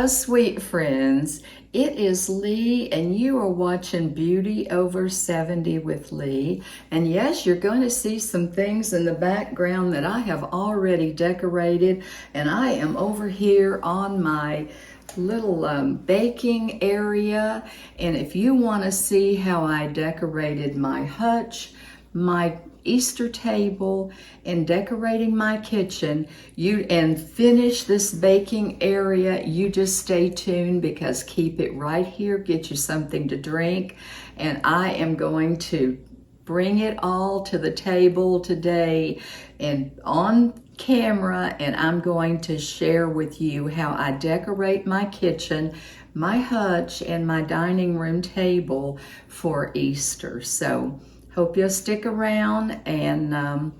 Hello, sweet friends. It is Lee, and you are watching Beauty Over 70 with Lee. And yes, you're going to see some things in the background that I have already decorated. And I am over here on my little baking area. And if you want to see how I decorated my hutch, my Easter table, and decorating my kitchen, and finish this baking area, you just stay tuned, because keep it right here, get you something to drink, and I am going to bring it all to the table today and on camera, and I'm going to share with you how I decorate my kitchen, my hutch, and my dining room table for Easter. So hope you'll stick around, and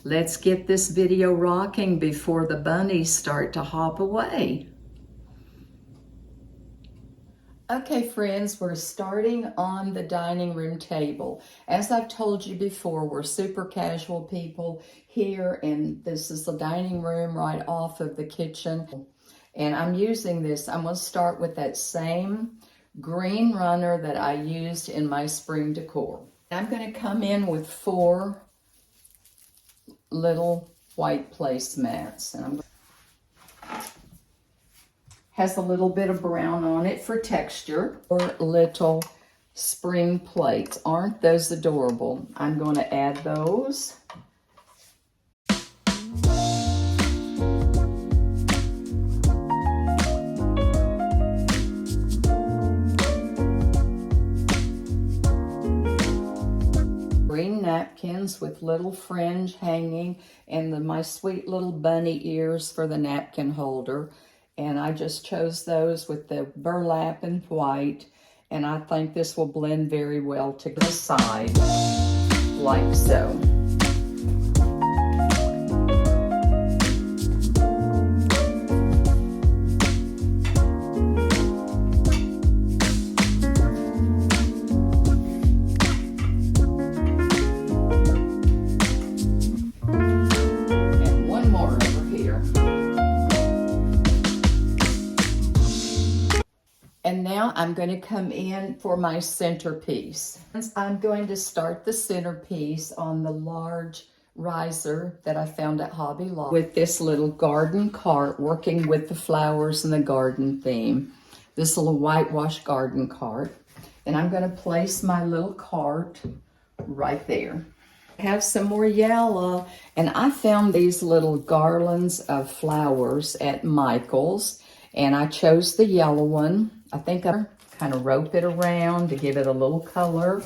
let's get this video rocking before the bunnies start to hop away. Okay, friends, we're starting on the dining room table. As I've told you before, we're super casual people here, and this is the dining room right off of the kitchen. And I'm using this, I'm going to start with that same green runner that I used in my spring decor. I'm going to come in with 4 little white placemats, and has a little bit of brown on it for texture. 4 little spring plates. Aren't those adorable? I'm going to add those. Green napkins with little fringe hanging, and my sweet little bunny ears for the napkin holder. And I just chose those with the burlap and white, and I think this will blend very well to the side, like so. And now I'm going to come in for my centerpiece. I'm going to start the centerpiece on the large riser that I found at Hobby Lobby with this little garden cart, working with the flowers and the garden theme. This little whitewash garden cart. And I'm going to place my little cart right there. I have some more yellow, and I found these little garlands of flowers at Michael's, and I chose the yellow one. I think I kind of rope it around to give it a little color.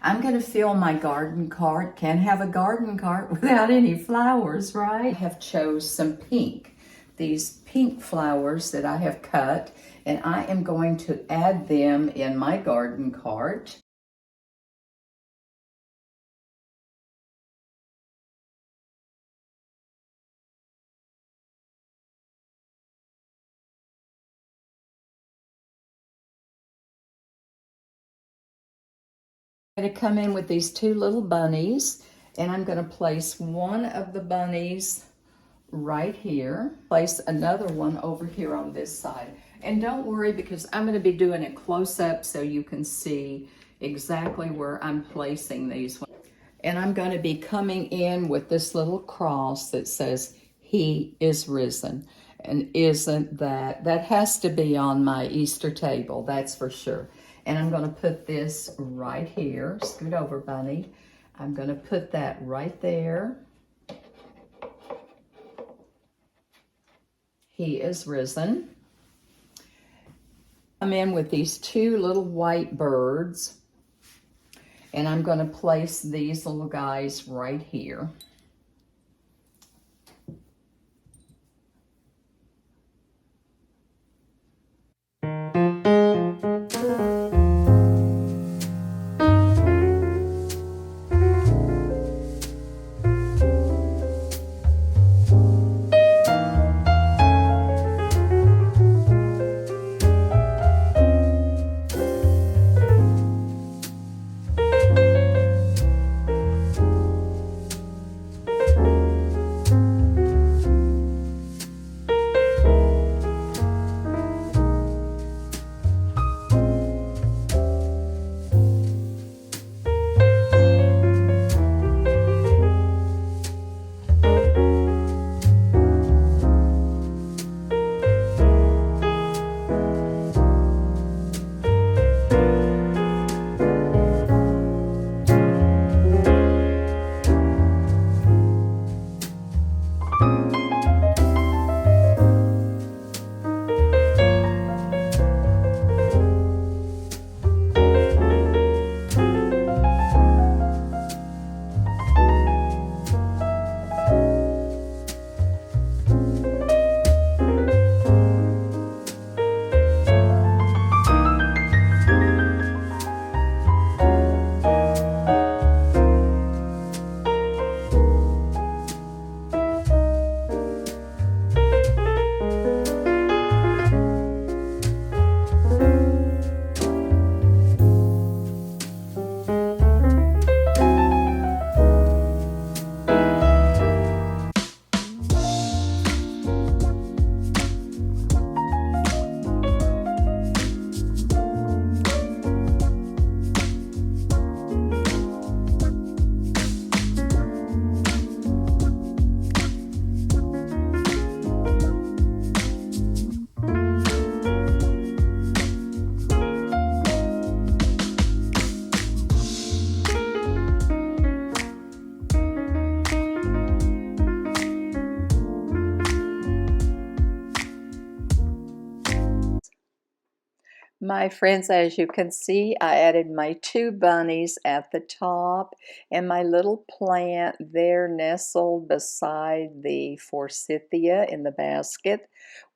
I'm going to fill my garden cart. Can't have a garden cart without any flowers, right? I have chose some pink. These pink flowers that I have cut, and I am going to add them in my garden cart. I'm going to come in with these 2 little bunnies, and I'm going to place one of the bunnies right here. Place another one over here on this side. And don't worry, because I'm going to be doing it close up so you can see exactly where I'm placing these. And I'm going to be coming in with this little cross that says, "He is risen." And isn't that has to be on my Easter table, that's for sure. And I'm going to put this right here. Scoot over, bunny. I'm going to put that right there. He is risen. I'm in with these 2 little white birds, and I'm going to place these little guys right here. My friends, as you can see, I added my 2 bunnies at the top and my little plant there nestled beside the forsythia in the basket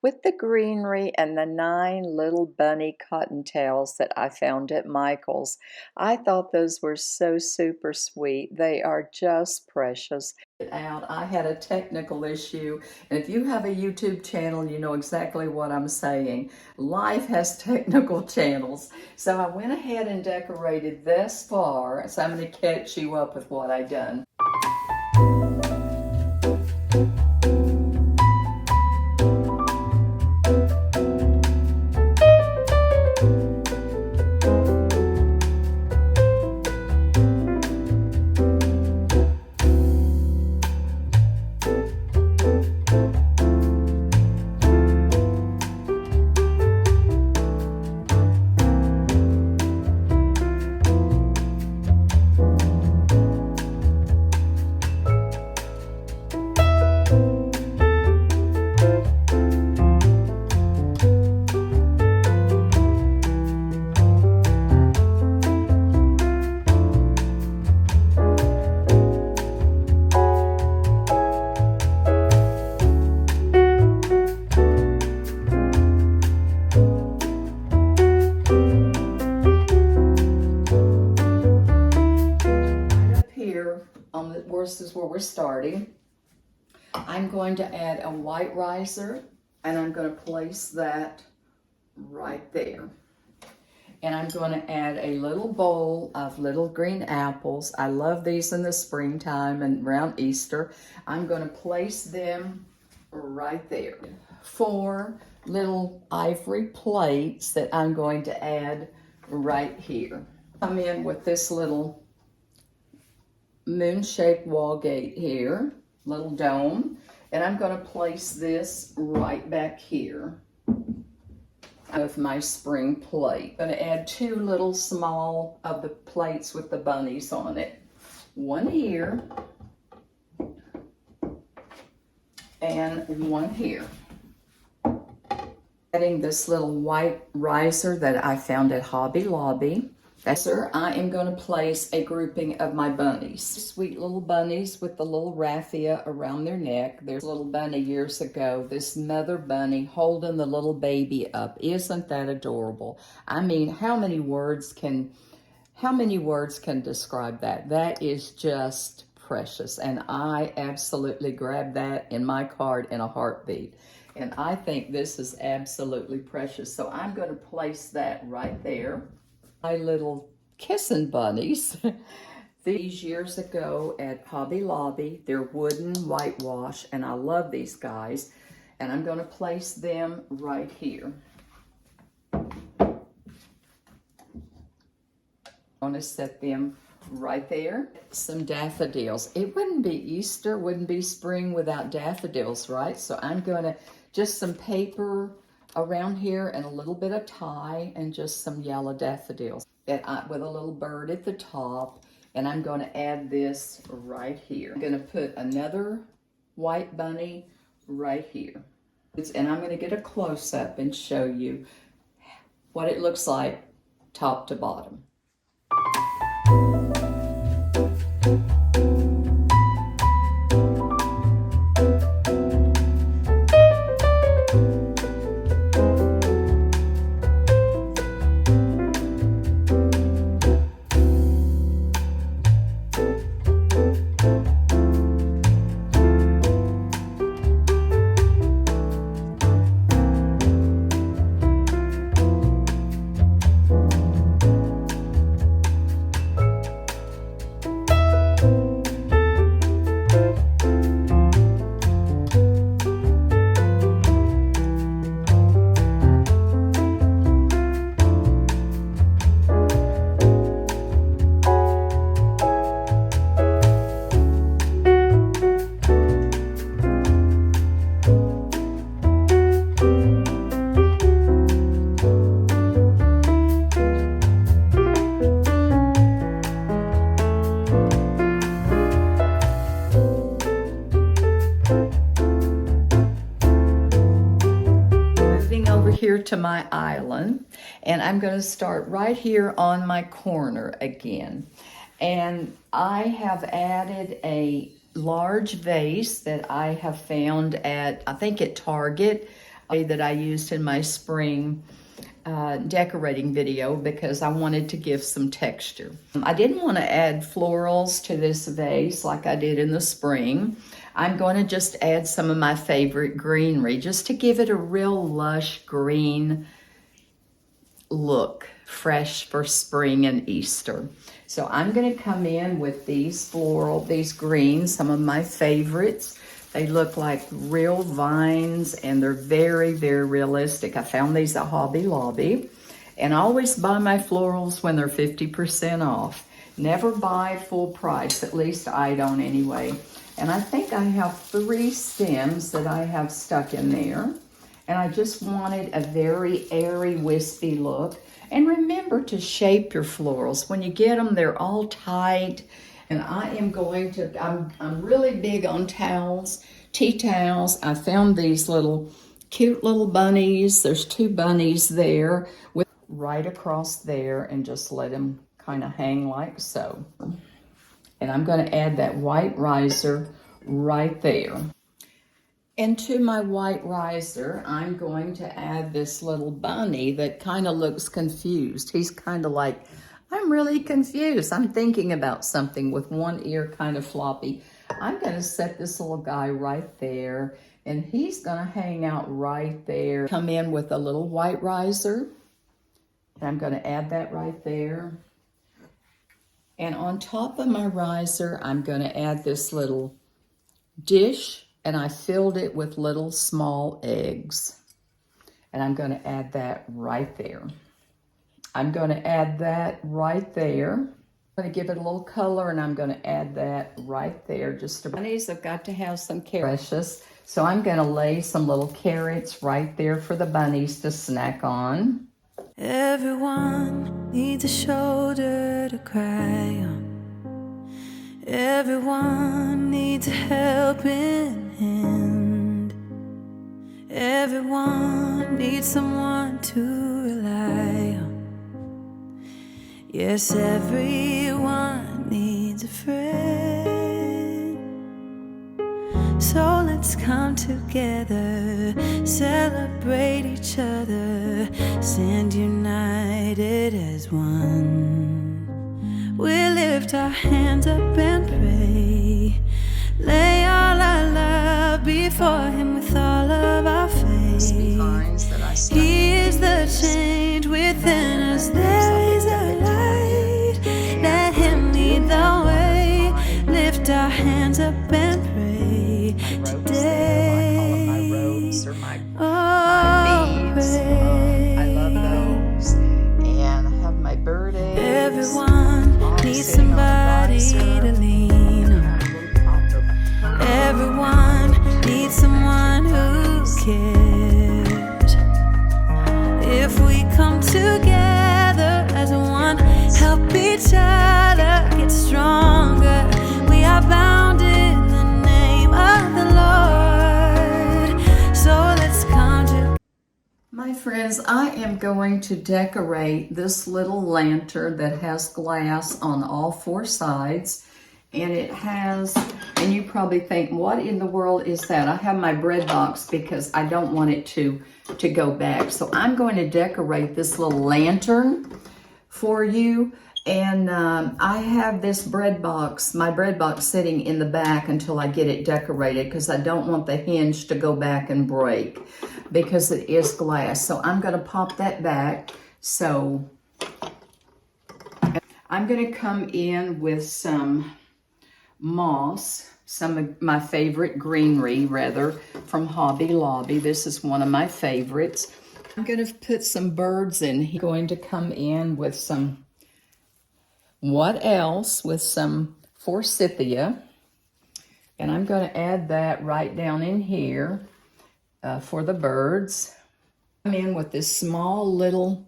with the greenery and the 9 little bunny cottontails that I found at Michael's. I thought those were so super sweet. They are just precious. I had a technical issue, and if you have a YouTube channel, you know exactly what I'm saying. Life has technical channels. So I went ahead and decorated this far, so I'm going to catch you up with what I've done. This is where we're starting. I'm going to add a white riser, and I'm going to place that right there. And I'm going to add a little bowl of little green apples. I love these in the springtime and around Easter. I'm going to place them right there. 4 little ivory plates that I'm going to add right here. Come in with this little moon-shaped wall gate here, little dome, and I'm going to place this right back here with my spring plate. I'm going to add 2 little small of the plates with the bunnies on it. One here and one here. Adding this little white riser that I found at Hobby Lobby. I am going to place a grouping of my bunnies. Sweet little bunnies with the little raffia around their neck. There's a little bunny years ago, this mother bunny holding the little baby up. Isn't that adorable? I mean, how many words can describe that? That is just precious. And I absolutely grabbed that in my card in a heartbeat. And I think this is absolutely precious. So I'm going to place that right there. My little kissing bunnies. These years ago at Hobby Lobby, they're wooden whitewash, and I love these guys. And I'm going to place them right here. I'm going to set them right there. Some daffodils. It wouldn't be Easter, wouldn't be spring without daffodils, right? So I'm going to just some paper around here and a little bit of tie and just some yellow daffodils with a little bird at the top. And I'm going to add this right here. I'm going to put another white bunny right here. And I'm going to get a close-up and show you what it looks like top to bottom. Here to my island, And I'm going to start right here on my corner again. And I have added a large vase that I have found at, I think at Target, that I used in my spring decorating video because I wanted to give some texture. I didn't want to add florals to this vase like I did in the spring. I'm going to just add some of my favorite greenery just to give it a real lush green look, fresh for spring and Easter. So I'm going to come in with these greens, some of my favorites. They look like real vines and they're very, very realistic. I found these at Hobby Lobby, and I always buy my florals when they're 50% off. Never buy full price, at least I don't anyway. And I think I have 3 stems that I have stuck in there. And I just wanted a very airy, wispy look. And remember to shape your florals. When you get them, they're all tight. And I am going to, I'm really big on towels, tea towels. I found these little cute little bunnies. There's 2 bunnies there with right across there, and just let them kind of hang like so. And I'm going to add that white riser right there. And to my white riser, I'm going to add this little bunny that kind of looks confused. He's kind of like, I'm really confused. I'm thinking about something with one ear kind of floppy. I'm going to set this little guy right there, and he's going to hang out right there. Come in with a little white riser, and I'm going to add that right there. And on top of my riser, I'm going to add this little dish, and I filled it with little small eggs. And I'm going to add that right there. I'm going to add that right there. I'm going to give it a little color, and I'm going to add that right there. Just bunnies have got to have some carrots. Precious. So I'm going to lay some little carrots right there for the bunnies to snack on. Everyone needs a shoulder to cry on. Everyone needs a helping hand. Everyone needs someone to rely on. Yes, everyone needs a friend. So let's come together, celebrate each other, stand united as one. We lift our hands up and pray, lay all our love before Him with all of our faith. He is the change within us, there is a light. Let Him lead the way, lift our hands up and pray today. Oh, pray. I love those. And I have my bird eggs. Everyone needs somebody to lean on. Everyone needs someone who cares. If we come together as one, help each other get stronger, we are bound in the name of the Lord. So let's come to. My friends, I am going to decorate this little lantern that has glass on all 4 sides. And it has, and you probably think, what in the world is that? I have my bread box because I don't want it to go back. So I'm going to decorate this little lantern for you. And I have this bread box, my bread box sitting in the back until I get it decorated because I don't want the hinge to go back and break because it is glass. So I'm going to pop that back. So I'm going to come in with some moss, some of my favorite greenery rather from Hobby Lobby. This is one of my favorites. I'm going to put some birds in here. I'm going to come in with some, what else, with some forsythia. And I'm going to add that right down in here for the birds. I'm in with this small little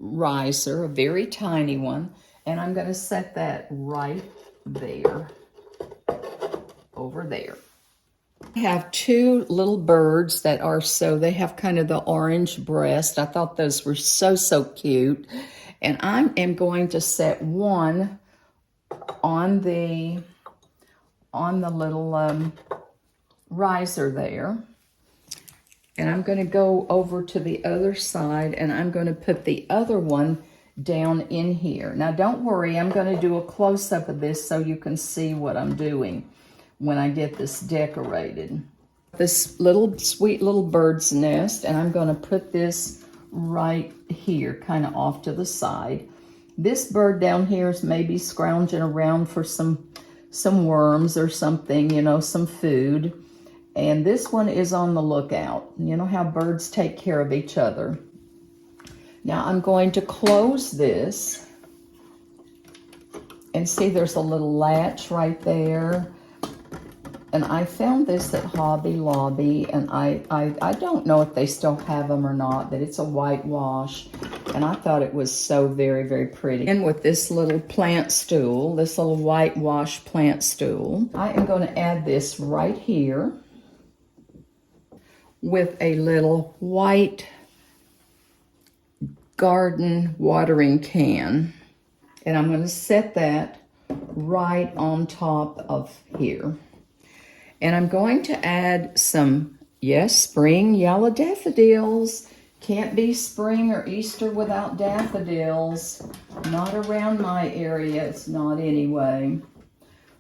riser, a very tiny one, and I'm going to set that right there. Over there. I have two little birds that are they have kind of the orange breast. I thought those were so cute. And I am going to set one on the little riser there. And I'm going to go over to the other side and I'm going to put the other one down in here. Now don't worry, I'm going to do a close-up of this so you can see what I'm doing when I get this decorated. This little sweet little bird's nest, and I'm going to put this right here, kind of off to the side. This bird down here is maybe scrounging around for some worms or something, you know, some food. And this one is on the lookout. You know how birds take care of each other. Now I'm going to close this, and see there's a little latch right there. And I found this at Hobby Lobby, and I don't know if they still have them or not, but it's a whitewash, and I thought it was so very pretty. And with this little plant stool, this little whitewash plant stool, I am going to add this right here with a little white garden watering can, and I'm going to set that right on top of here. And I'm going to add some, yes, spring yellow daffodils. Can't be spring or Easter without daffodils. Not around my area, it's not anyway.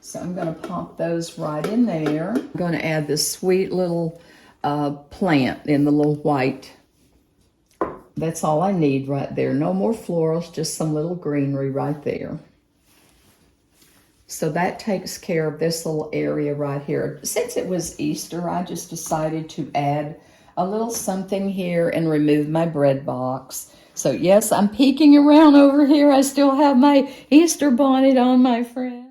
So I'm going to pop those right in there. I'm going to add this sweet little plant in the little white. That's all I need right there. No more florals, just some little greenery right there. So that takes care of this little area right here. Since it was Easter, I just decided to add a little something here and remove my bread box. So yes, I'm peeking around over here. I still have my Easter bonnet on, my friend.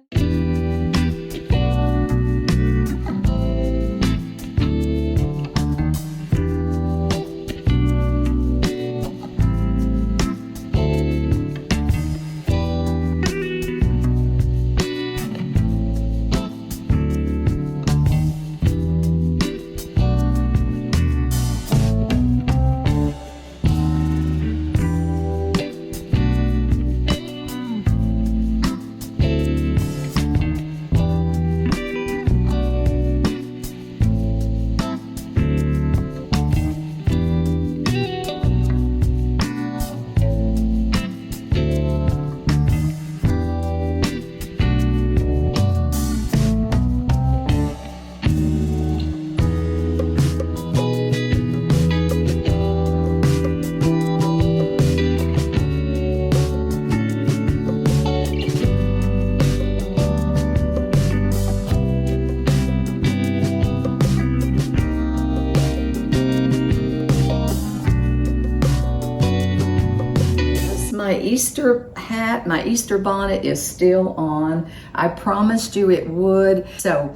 My Easter hat, my Easter bonnet is still on. I promised you it would. So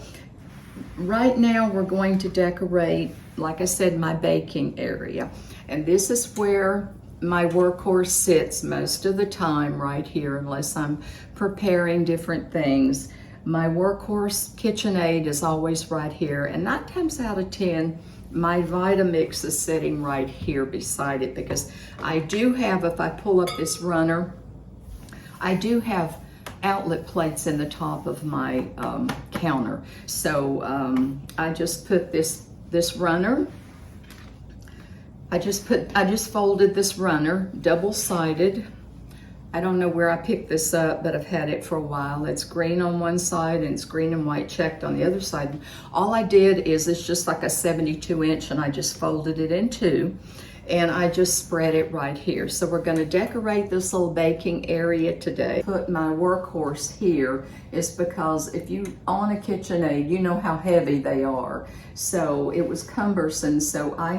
right now we're going to decorate, like I said, my baking area. And this is where my workhorse sits most of the time, right here, unless I'm preparing different things. My workhorse KitchenAid is always right here, and 9 times out of 10, my Vitamix is sitting right here beside it, because I do have, if I pull up this runner, I do have outlet plates in the top of my counter. So I just put this runner, I just folded this runner double-sided. I don't know where I picked this up, but I've had it for a while. It's green on one side and it's green and white checked on the other side. All I did is, it's just like a 72-inch, and I just folded it in two, and I just spread it right here. So we're gonna decorate this little baking area today. Put my workhorse here is because if you own a KitchenAid, you know how heavy they are. So it was cumbersome, so I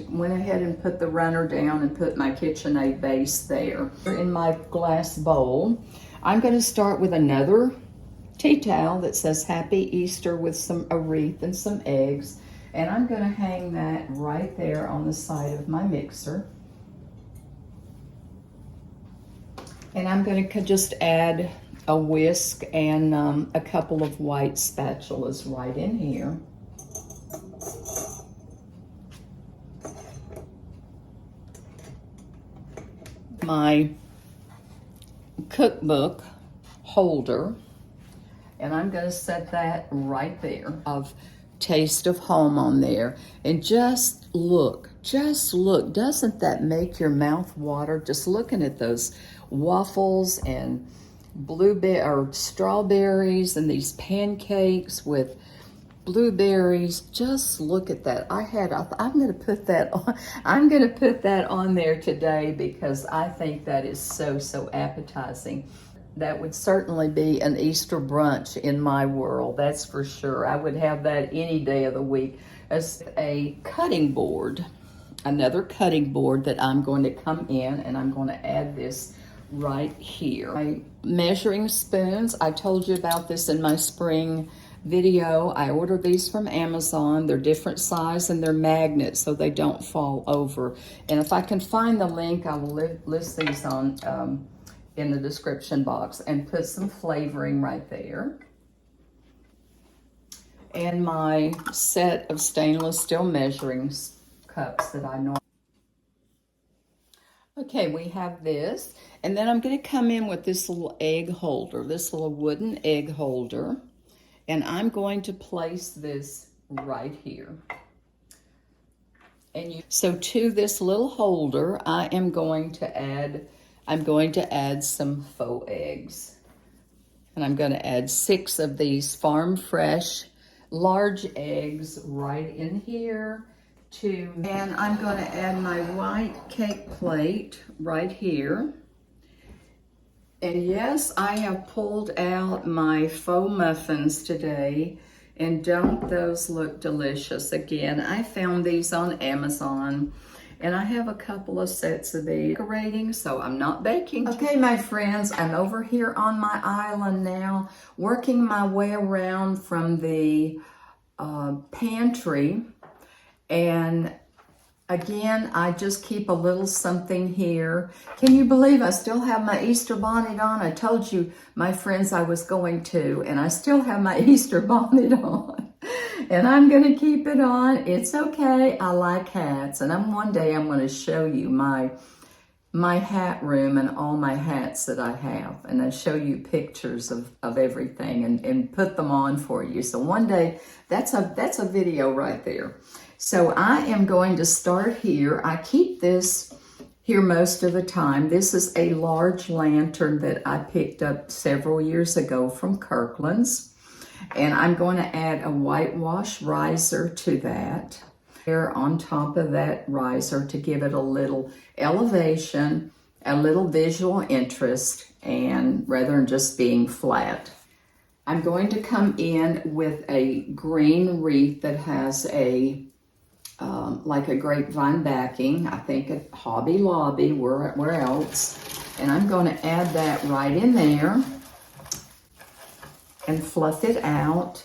went ahead and put the runner down and put my KitchenAid base there. In my glass bowl, I'm gonna start with another tea towel that says Happy Easter with a wreath and some eggs. And I'm gonna hang that right there on the side of my mixer. And I'm gonna just add a whisk and a couple of white spatulas right in here. my cookbook holder, and I'm going to set that right there of Taste of Home on there. And just look, doesn't that make your mouth water just looking at those waffles and blueberry or strawberries and these pancakes with blueberries? Just look at that. I'm going to put that on. I'm going to put that on there today because I think that is so appetizing. That would certainly be an Easter brunch in my world, that's for sure. I would have that any day of the week. As a cutting board, another cutting board that I'm going to come in and I'm going to add this right here. My measuring spoons, I told you about this in my spring video. I ordered these from Amazon. They're different size and they're magnets so they don't fall over. And if I can find the link, I will list these on in the description box and put some flavoring right there. And my set of stainless steel measuring cups that I know. Okay, we have this. And then I'm going to come in with this little egg holder, this little wooden egg holder. And I'm going to place this right here. So to this little holder, I'm going to add some faux eggs. And I'm going to add 6 of these farm fresh large eggs right in here. And I'm going to add my white cake plate right here. And yes, I have pulled out my faux muffins today, and don't those look delicious? Again, I found these on Amazon, and I have a couple of sets of these decorating, so I'm not baking. Okay, my friends, I'm over here on my island now, working my way around from the pantry, and again, I just keep a little something here. Can you believe I still have my Easter bonnet on? I told you, my friends, I was going to, and I still have my Easter bonnet on. And I'm going to keep it on. It's okay. I like hats. And one day I'm going to show you my hat room and all my hats that I have. And I show you pictures of everything and put them on for you. So one day, that's a video right there. So I am going to start here. I keep this here most of the time. This is a large lantern that I picked up several years ago from Kirkland's. And I'm going to add a whitewash riser to that. Here on top of that riser to give it a little elevation, a little visual interest, and rather than just being flat. I'm going to come in with a green wreath that has like a grapevine backing. I think at Hobby Lobby, where else? And I'm going to add that right in there and fluff it out.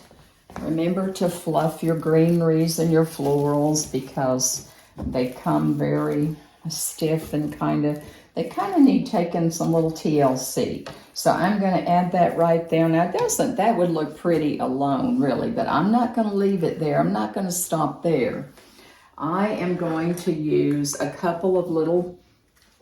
Remember to fluff your greeneries and your florals because they come very stiff and they kind of need taking some little TLC. So I'm going to add that right there. Now that would look pretty alone really, but I'm not going to leave it there. I'm not going to stop there. I am going to use a couple of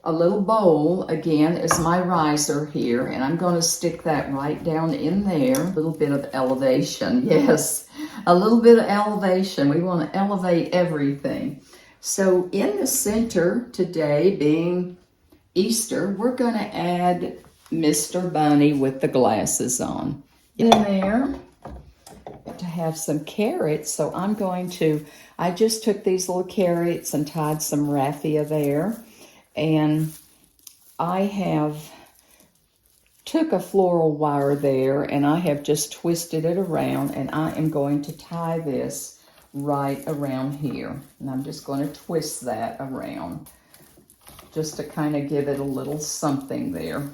a little bowl, again, as my riser here, and I'm going to stick that right down in there. A little bit of elevation, yes, a little bit of elevation. We want to elevate everything. So in the center today, being Easter, we're going to add Mr. Bunny with the glasses on. In there, to have some carrots, so I just took these little carrots and tied some raffia there. And I have took a floral wire there and I have just twisted it around, and I am going to tie this right around here. And I'm just going to twist that around just to kind of give it a little something there.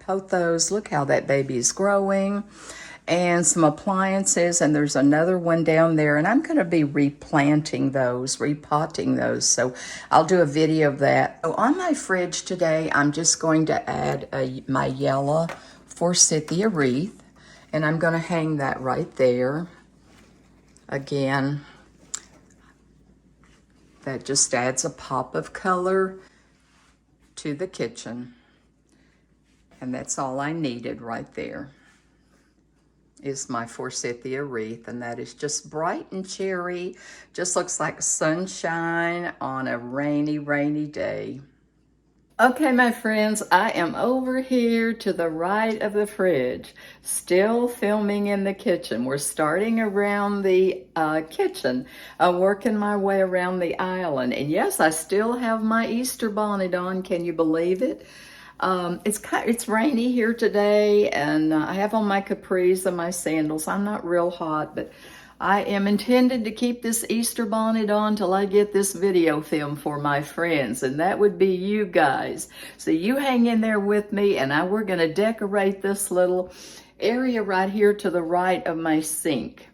pothos. Look how that baby is growing. And some appliances, and there's another one down there, and I'm going to be replanting those, repotting those, so I'll do a video of that. So on my fridge today, I'm just going to add my yellow forsythia wreath, and I'm going to hang that right there. Again, that just adds a pop of color to the kitchen, and that's all I needed right there. Is my forsythia wreath, and that is just bright and cherry. Just looks like sunshine on a rainy, rainy day. Okay, my friends, I am over here to the right of the fridge, still filming in the kitchen. We're starting around the kitchen, working my way around the island. And yes, I still have my Easter bonnet on. Can you believe it? It's rainy here today, and I have on my capris and my sandals. I'm not real hot, but I am intended to keep this Easter bonnet on till I get this video film for my friends, and that would be you guys. So you hang in there with me, and we're going to decorate this little area right here to the right of my sink.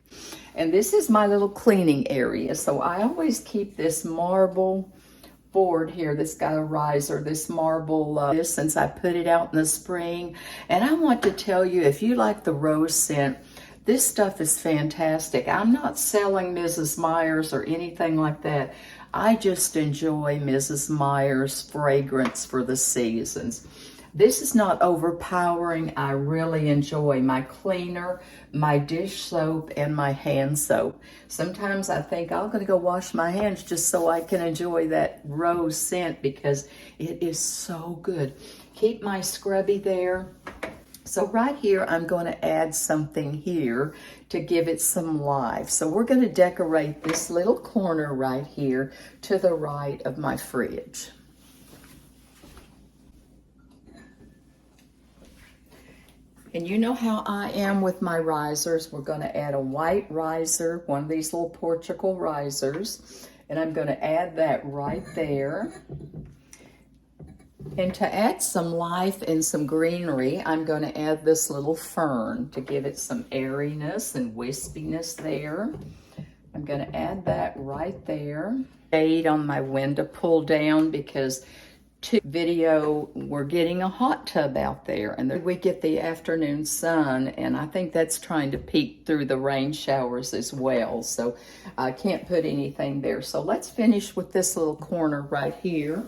And this is my little cleaning area, so I always keep this marble board here that's got a riser, this marble, since I put it out in the spring. And I want to tell you, if you like the rose scent, this stuff is fantastic. I'm not selling Mrs. Meyer's or anything like that. I just enjoy Mrs. Meyer's fragrance for the seasons. This is not overpowering. I really enjoy my cleaner, my dish soap, and my hand soap. Sometimes I think I'm going to go wash my hands just so I can enjoy that rose scent because it is so good. Keep my scrubby there. So right here, I'm going to add something here to give it some life. So we're going to decorate this little corner right here to the right of my fridge. And you know how I am with my risers. We're going to add a white riser, one of these little Portugal risers, and I'm going to add that right there. And to add some life and some greenery, I'm going to add this little fern to give it some airiness and wispiness there. I'm going to add that right there. Shade on my window pull down because video, we're getting a hot tub out there, and we get the afternoon sun, and I think that's trying to peek through the rain showers as well, so I can't put anything there. So let's finish with this little corner right here.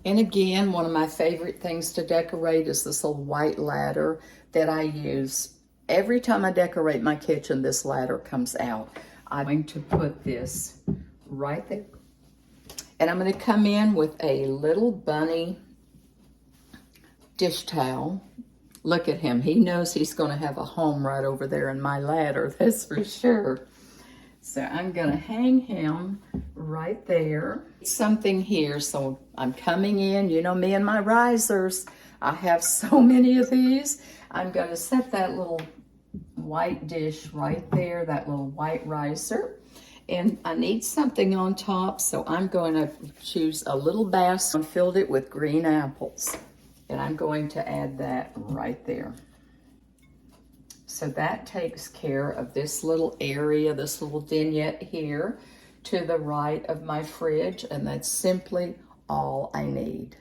And again, one of my favorite things to decorate is this little white ladder that I use. Every time I decorate my kitchen, this ladder comes out. I'm going to put this right there. And I'm going to come in with a little bunny dish towel. Look at him. He knows he's going to have a home right over there in my ladder, that's for sure. So I'm going to hang him right there. Something here, so I'm coming in. You know me and my risers. I have so many of these. I'm going to set that little white dish right there, that little white riser. And I need something on top, so I'm going to choose a little basket and filled it with green apples. And I'm going to add that right there. So that takes care of this little area, this little vignette here to the right of my fridge, and that's simply all I need.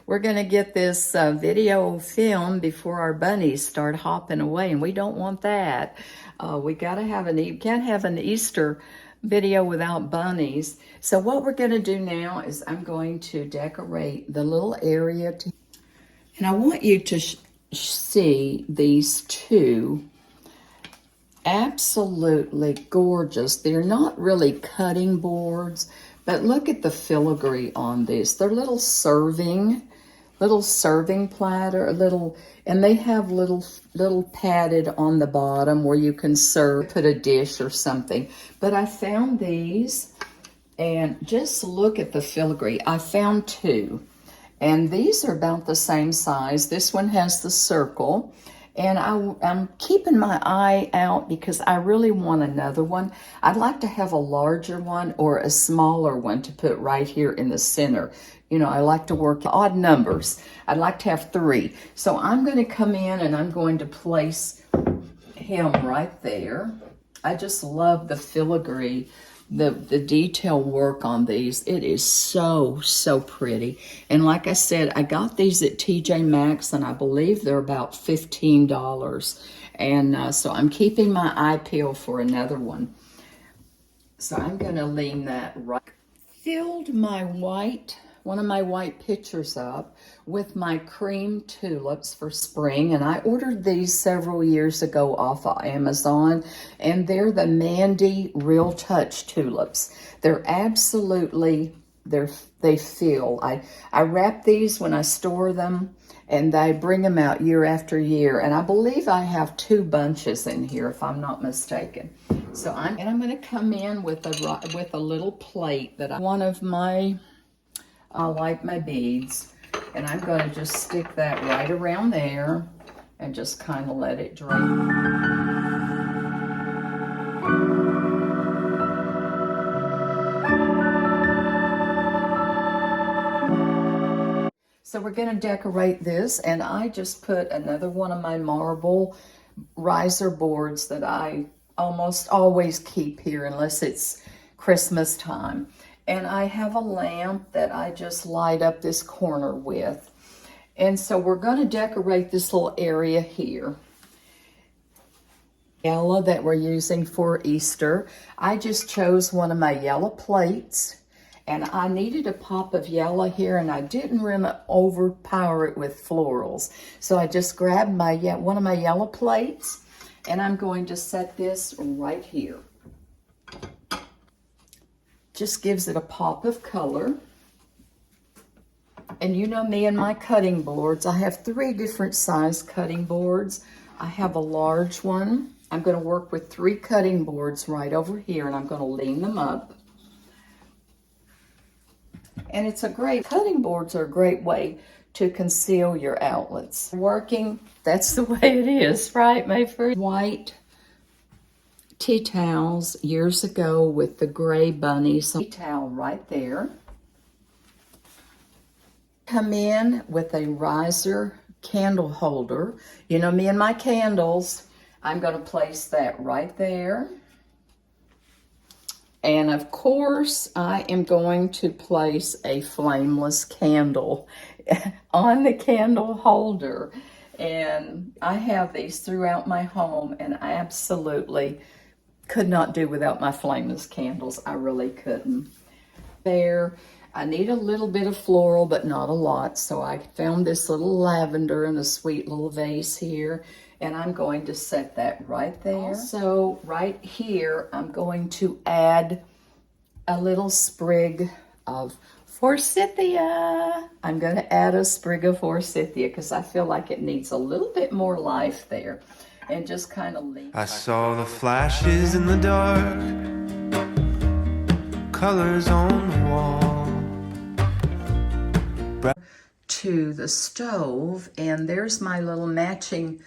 We're going to get this video film before our bunnies start hopping away, and we don't want that. We got to have can't have an Easter video without bunnies. So what we're going to do now is I'm going to decorate the little area, and I want you to see these two absolutely gorgeous. They're not really cutting boards, but look at the filigree on these. They're little serving platter, and they have little padded on the bottom where you can put a dish or something. But I found these, and just look at the filigree. I found two, and these are about the same size. This one has the circle, And I'm keeping my eye out because I really want another one. I'd like to have a larger one or a smaller one to put right here in the center. You know, I like to work odd numbers. I'd like to have 3. So I'm going to come in and I'm going to place him right there. I just love the filigree, the detail work on these. It is so pretty. And like I said, I got these at TJ Maxx and I believe they're about $15. And so I'm keeping my eye peeled for another one. So I'm going to lean that right. Filled my one of my white pictures up with my cream tulips for spring, and I ordered these several years ago off of Amazon, and they're the Mandy Real Touch tulips. They're absolutely, they feel. I wrap these when I store them, and I bring them out year after year, and I believe I have 2 bunches in here if I'm not mistaken. So I'm going to come in with a little plate that I like my beads, and I'm going to just stick that right around there and just kind of let it dry. So we're going to decorate this, and I just put another one of my marble riser boards that I almost always keep here unless it's Christmas time. And I have a lamp that I just light up this corner with. And so we're going to decorate this little area here. Yellow that we're using for Easter. I just chose one of my yellow plates. And I needed a pop of yellow here, and I didn't want to overpower it with florals. So I just grabbed one of my yellow plates, and I'm going to set this right here. Just gives it a pop of color. And you know me and my cutting boards. I have 3 different size cutting boards. I have a large one. I'm going to work with 3 cutting boards right over here, and I'm going to lean them up. And cutting boards are a great way to conceal your outlets. Working, that's the way it is, right, my first white tea towels years ago with the gray bunnies. Tea towel right there. Come in with a riser candle holder. You know me and my candles. I'm going to place that right there. And of course, I am going to place a flameless candle on the candle holder. And I have these throughout my home, and I absolutely could not do without my flameless candles. I really couldn't. There, I need a little bit of floral, but not a lot. So I found this little lavender in a sweet little vase here, and I'm going to set that right there. Also, right here, I'm going to add a little sprig of forsythia. I'm going to add a sprig of forsythia because I feel like it needs a little bit more life there. And just kind of leave. I saw the flashes in the dark, colors on the wall. To the stove, and there's my little matching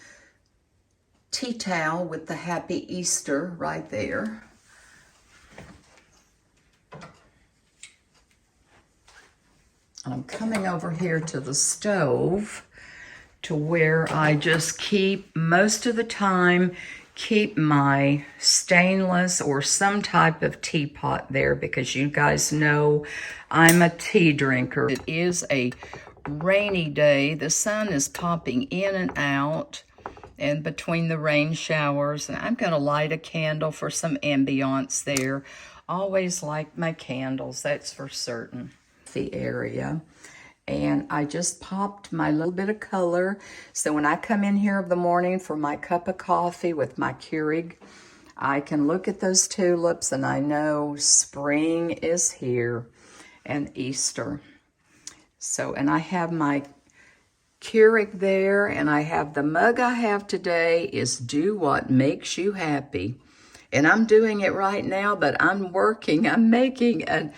tea towel with the Happy Easter right there. I'm coming over here to the stove to where I just most of the time, keep my stainless or some type of teapot there because you guys know I'm a tea drinker. It is a rainy day. The sun is popping in and out and between the rain showers, and I'm going to light a candle for some ambiance there. Always like my candles, that's for certain. The area. And I just popped my little bit of color. So when I come in here in the morning for my cup of coffee with my Keurig, I can look at those tulips and I know spring is here and Easter. So, and I have my Keurig there, and I have the mug I have today is Do What Makes You Happy. And I'm doing it right now, but I'm making an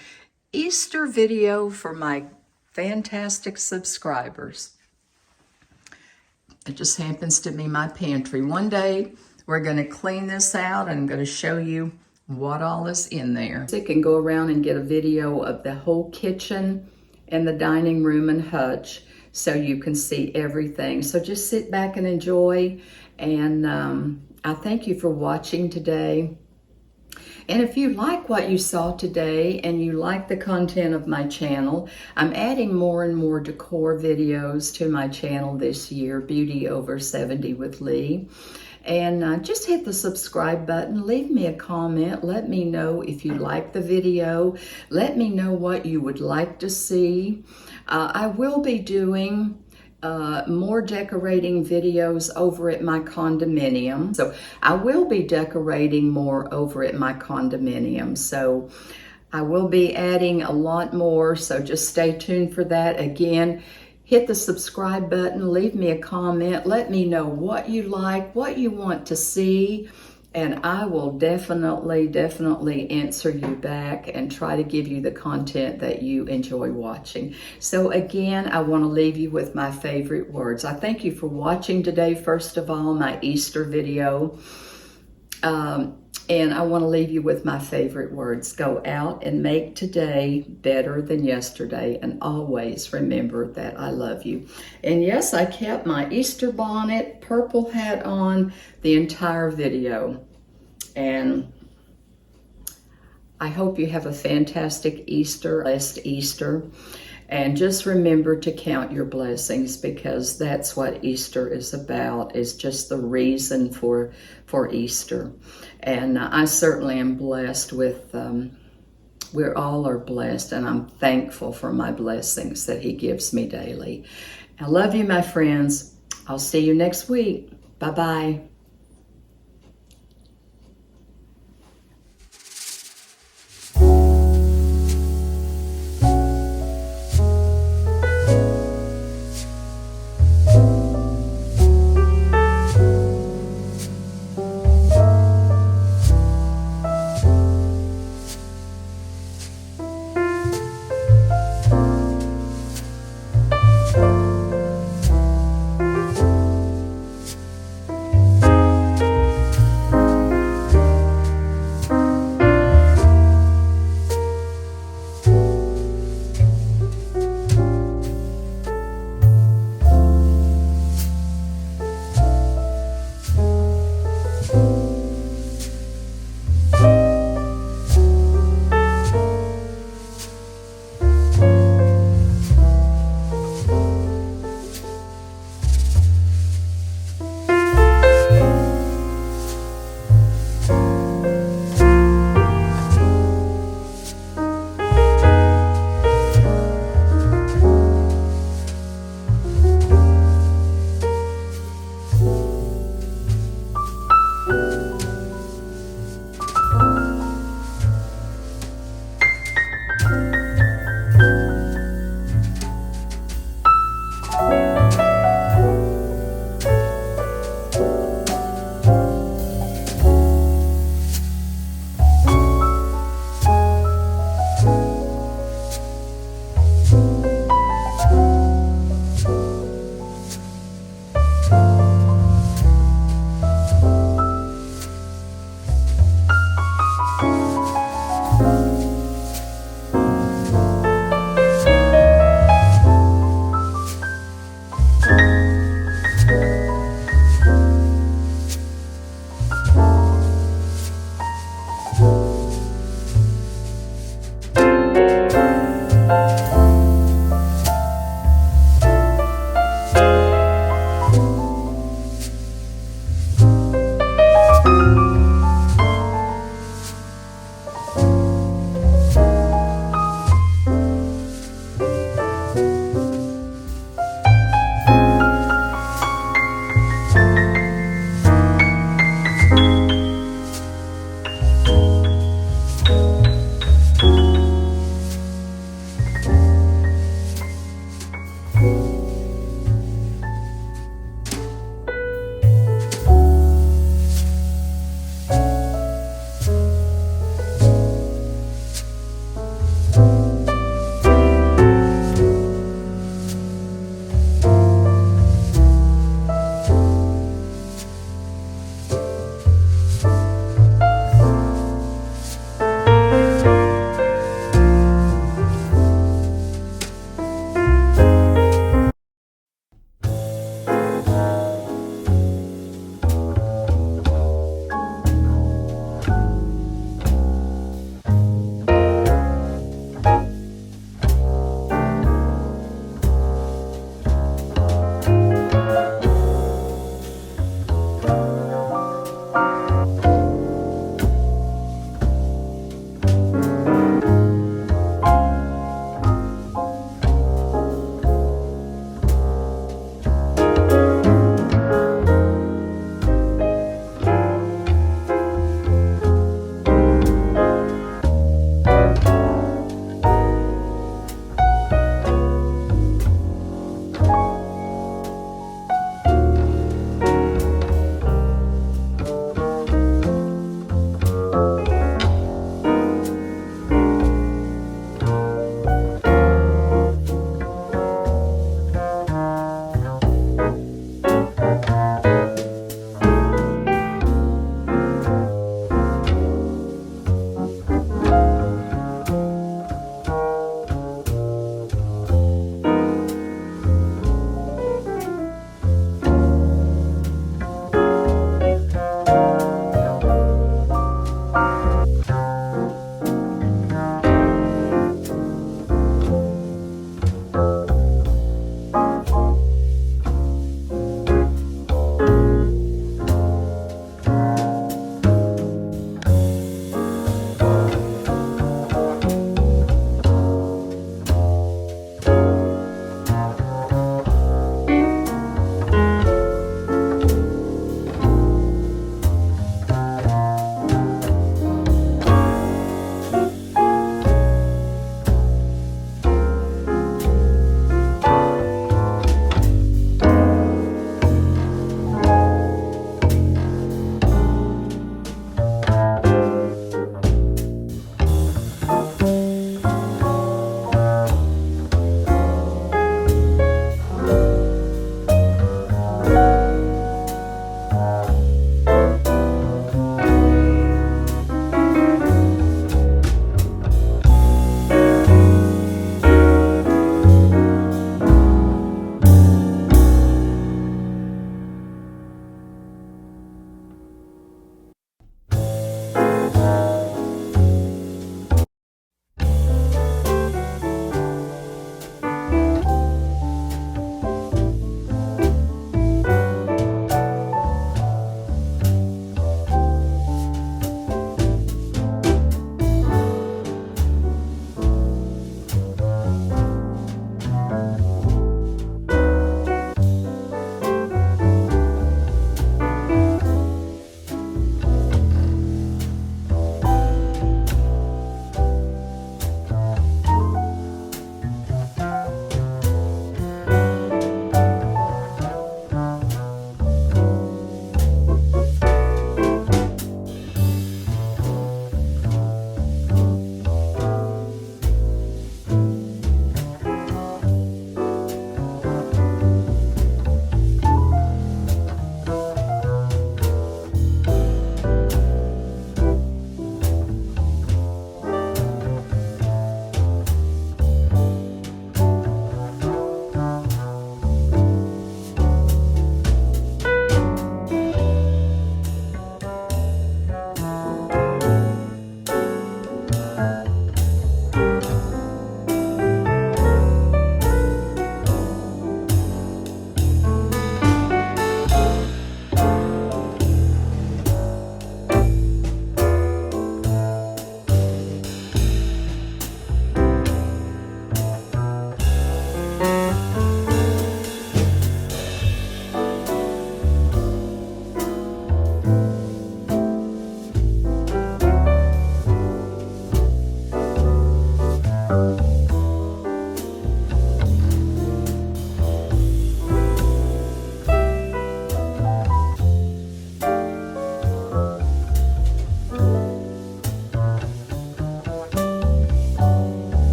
Easter video for my fantastic subscribers. It just happens to be my pantry. One day, we're going to clean this out and I'm going to show you what all is in there. You can go around and get a video of the whole kitchen and the dining room and Hutch so you can see everything. So just sit back and enjoy. And I thank you for watching today. And if you like what you saw today and you like the content of my channel, I'm adding more and more decor videos to my channel this year, Beauty Over 70 with Lee. And just hit the subscribe button, leave me a comment, let me know if you like the video, let me know what you would like to see. I will be doing more decorating videos over at my condominium. So I will be decorating more over at my condominium. So I will be adding a lot more, so just stay tuned for that. Again, hit the subscribe button, leave me a comment, let me know what you like, what you want to see, and I will definitely answer you back and try to give you the content that you enjoy watching. So again, I want to leave you with my favorite words. I thank you for watching today, first of all, my Easter video. And I want to leave you with my favorite words. Go out and make today better than yesterday, and always remember that I love you. And yes, I kept my Easter bonnet, purple hat on the entire video. And I hope you have a fantastic Easter, blessed Easter. And just remember to count your blessings, because that's what Easter is about, is just the reason for Easter. And I certainly am blessed with, we all are blessed, and I'm thankful for my blessings that He gives me daily. I love you, my friends. I'll see you next week. Bye-bye.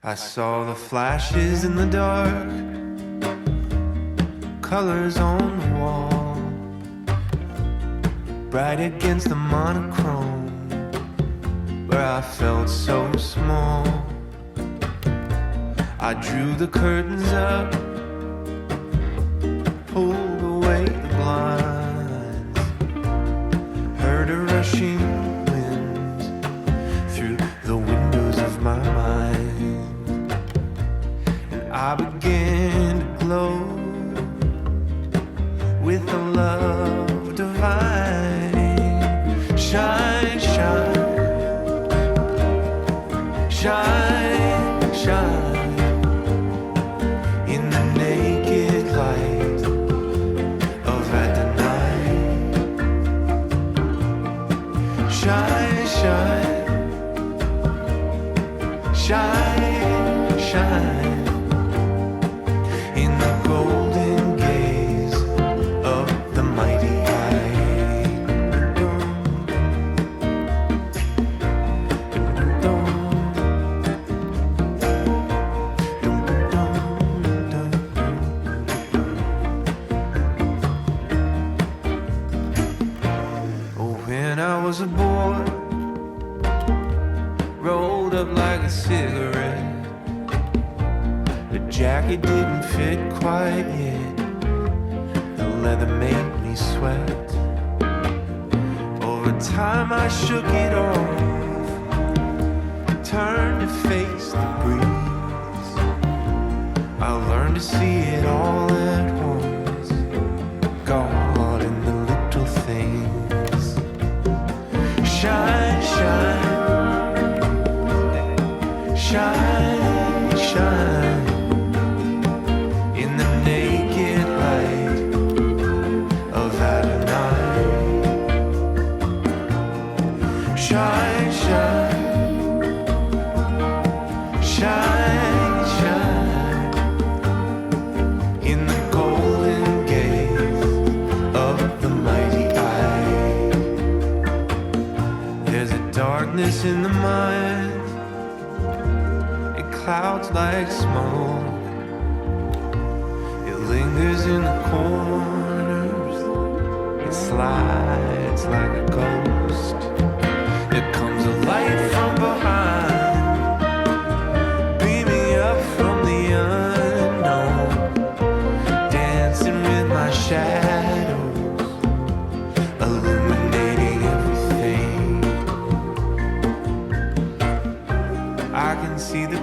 I saw the flashes in the dark, colors on the wall, bright against the monochrome, where I felt so small. I drew the curtains up, pulled away the blinds, heard a rushing wind through the windows of my mind, and I began to glow with a love divine. Shine, shine, shine, shine in the naked light of Adonai. Shine, shine, shine, shine in the golden gaze of the mighty eye. Oh, when I was a boy, rolled up like a cigarette, the jacket didn't fit quite yet, the leather made me sweat. Over time I shook it off, turned to face the breeze. I learned to see it all at once, God in the little things. Shine, shine, shine, shine in the naked light of Adonai. Shine, shine, shine, shine in the golden gaze of the mighty eye. There's a darkness in the mind, it clouds like smoke, it lingers in the corners, it slides like a ghost. There comes a light from behind, beaming up from the unknown, dancing with my shadows, illuminating everything. I can see the